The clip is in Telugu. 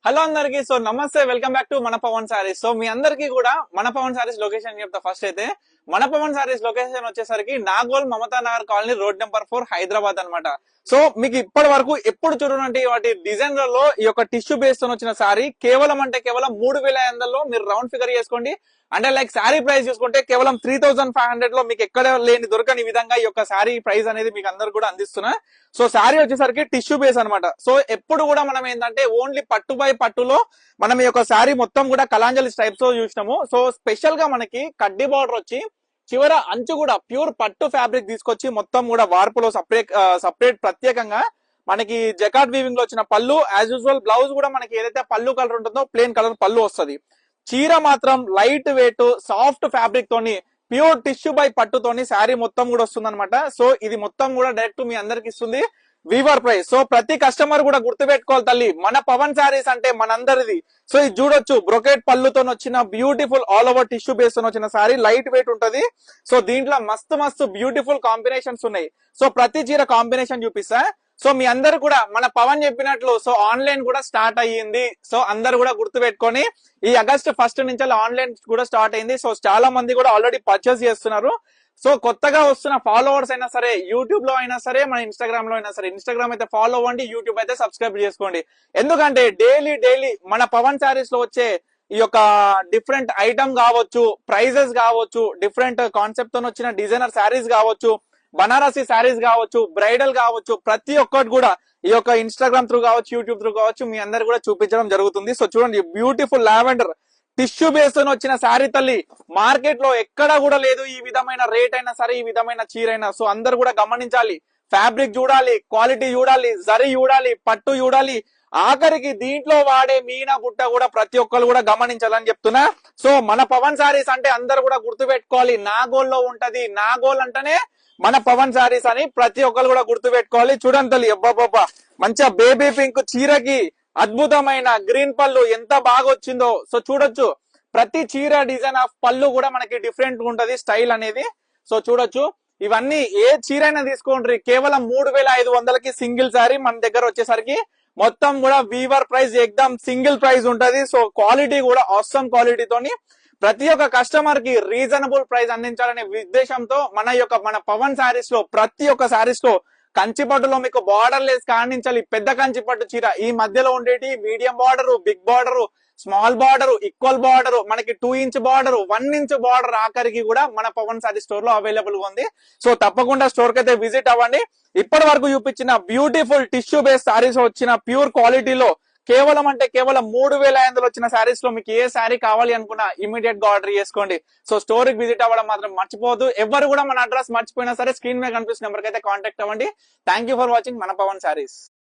హలో అందరికి. సో నమస్తే, వెల్కమ్ బ్యాక్ టు మన పవన్ సారీస్. సో మీ అందరికి కూడా మన పవన్ సారీస్ లొకేషన్ చెప్తా. ఫస్ట్ అయితే మన పవన్ సారీస్ లొకేషన్ వచ్చేసరికి Nagole Mamata Nagar colony, road number 4, Hyderabad అన్నమాట. సో మీకు ఇప్పటి వరకు ఎప్పుడు చూడనంటే వాటి డిజైన్లలో ఈ యొక్క టిష్యూ బేస్ తో వచ్చిన సారీ కేవలం 3,500లో మీరు రౌండ్ ఫిగర్ చేసుకోండి. అంటే లైక్ శారీ ప్రైస్ చూసుకుంటే కేవలం 3,500 లో మీకు ఎక్కడ లేని దొరకని విధంగా ఈ యొక్క శారీ ప్రైస్ అనేది మీకు అందరు కూడా అందిస్తున్నా. సో శారీ వచ్చేసరికి టిష్యూ బేస్ అనమాట. సో ఎప్పుడు కూడా మనం ఏంటంటే ఓన్లీ పట్టు బై పట్టులో మనం ఈ యొక్క శారీ మొత్తం కూడా కలాంజలి స్టైప్స్ తో చూసినాము. సో స్పెషల్ గా మనకి కడ్డీ బార్డర్ వచ్చి చివర అంచు కూడా ప్యూర్ పట్టు ఫ్యాబ్రిక్ తీసుకొచ్చి మొత్తం కూడా వార్పులో సపరేట్ ప్రత్యేకంగా మనకి జకాట్ వీవింగ్ లో వచ్చిన పళ్ళు, యాజ్ యూజువల్ బ్లౌజ్ కూడా మనకి ఏదైతే పళ్ళు కలర్ ఉంటుందో ప్లేన్ కలర్ పళ్ళు వస్తుంది. చీర మాత్రం లైట్ వెయిట్ సాఫ్ట్ ఫ్యాబ్రిక్ తోని ప్యూర్ టిష్యూ బై పట్టుతోని శారీ మొత్తం కూడా వస్తుంది అనమాట. సో ఇది మొత్తం కూడా డైరెక్ట్ మీ అందరికి ఇస్తుంది వీవర్ ప్రైస్. సో ప్రతి కస్టమర్ కూడా గుర్తుపెట్టుకోవాలి తల్లి, మన పవన్ శారీస్ అంటే మనందరిది. సో ఇది చూడొచ్చు, బ్రొకెట్ పళ్ళుతో వచ్చిన beautiful all over tissue base తో వచ్చిన శారీ లైట్ వెయిట్ ఉంటది. సో దీంట్లో మస్తు బ్యూటిఫుల్ కాంబినేషన్స్ ఉన్నాయి. సో ప్రతి చీర కాంబినేషన్ చూపిస్తా. సో మీ అందరు కూడా మన పవన్ చెప్పినట్లు సో ఆన్లైన్ కూడా స్టార్ట్ అయ్యింది. సో అందరు కూడా గుర్తు పెట్టుకొని ఈ ఆగస్ట్ 1 నుంచి ఆన్లైన్ కూడా స్టార్ట్ అయింది. సో చాలా మంది కూడా ఆల్రెడీ పర్చేస్ చేస్తున్నారు. సో కొత్తగా వస్తున్న ఫాలోవర్స్ అయినా సరే, యూట్యూబ్ లో అయినా సరే, మన ఇన్స్టాగ్రామ్ లో అయినా సరే, ఇన్స్టాగ్రామ్ అయితే ఫాలో అవ్వండి, యూట్యూబ్ అయితే సబ్స్క్రైబ్ చేసుకోండి. ఎందుకంటే డైలీ మన పవన్ శారీస్ లో వచ్చే ఈ యొక్క డిఫరెంట్ ఐటమ్ కావచ్చు, ప్రైజెస్ కావచ్చు, డిఫరెంట్ కాన్సెప్ట్ తో వచ్చిన డిజైనర్ శారీస్ కావచ్చు, బనారసి శారీస్ కావచ్చు, బ్రైడల్ కావచ్చు, ప్రతి ఒక్కటి కూడా ఈ యొక్క ఇన్స్టాగ్రామ్ త్రూ కావచ్చు, యూట్యూబ్ త్రూ కావచ్చు మీ అందరు కూడా చూపించడం జరుగుతుంది. సో చూడండి, బ్యూటిఫుల్ లావెండర్ టిష్యూ బేస్ తో వచ్చిన శారీ తల్లి మార్కెట్ లో ఎక్కడా కూడా లేదు. ఈ విధమైన రేట్ అయినా సరే, ఈ విధమైన చీరైనా. సో అందరు కూడా గమనించాలి, ఫ్యాబ్రిక్ చూడాలి, క్వాలిటీ చూడాలి, జరీ చూడాలి, పట్టు చూడాలి, ఆఖరికి దీంట్లో వాడే మీనా బుట్ట కూడా ప్రతి ఒక్కరు కూడా గమనించాలని చెప్తున్నా. సో మన పవన్ శారీస్ అంటే అందరు కూడా గుర్తు పెట్టుకోవాలి, నాగోల్లో ఉంటది. నాగోల్ అంటేనే మన పవన్ శారీస్ అని ప్రతి ఒక్కరు కూడా గుర్తు పెట్టుకోవాలి. చూడండి తల్లి, అబ్బాబ్బా మంచిగా బేబీ పింక్ చీరకి అద్భుతమైన గ్రీన్ పళ్ళు ఎంత బాగా వచ్చిందో. సో చూడొచ్చు, ప్రతి చీర డిజైన్ ఆఫ్ పళ్ళు కూడా మనకి డిఫరెంట్ ఉంటది స్టైల్ అనేది. సో చూడొచ్చు, ఇవన్నీ ఏ చీరైనా తీసుకోండి కేవలం 3,500కి సింగిల్ శారీ మన దగ్గర వచ్చేసరికి మొత్తం కూడా వీవర్ ప్రైస్ ఎగ్దమ్ సింగిల్ ప్రైస్ ఉంటది. సో క్వాలిటీ కూడా ఆసమ్ క్వాలిటీతోని ప్రతి ఒక్క కస్టమర్ కి రీజనబుల్ ప్రైస్ అందించాలనే ఉద్దేశంతో మన పవన్ శారీస్ లో ప్రతి ఒక్క శారీస్ లో కంచిపట్టులో మీకు బార్డర్ లెస్ కానించాలి పెద్ద కంచిపట్టు చీర, ఈ మధ్యలో ఉండేటి medium border, big border, small border, equal border, మనకి 2 ఇంచ్ బార్డర్, 1 ఇంచ్ బార్డర్ ఆఖరికి కూడా మన పవన్ శారీ స్టోర్ లో అవైలబుల్ ఉంది. సో తప్పకుండా స్టోర్ కి అయితే విజిట్ అవ్వండి. ఇప్పటి వరకు చూపించిన బ్యూటిఫుల్ టిష్యూ బేస్ శారీస్ వచ్చిన ప్యూర్ క్వాలిటీలో కేవలం 3,500 వచ్చిన శారీస్ లో మీకు ఏ శారీ కావాలి అనుకున్నా ఇమీడియట్ గా ఆర్డర్ చేసుకోండి. సో స్టోర్ కి విజిట్ అవ్వడం మాత్రం మర్చిపోవద్దు. ఎవరు కూడా మన అడ్రస్ మర్చిపోయినా సరే స్క్రీన్ మీద కనిపిస్తున్న నెంబర్ కి అయితే కాంటాక్ట్ అవ్వండి. థ్యాంక్ యూ ఫర్ వాచింగ్ మన పవన్ శారీస్.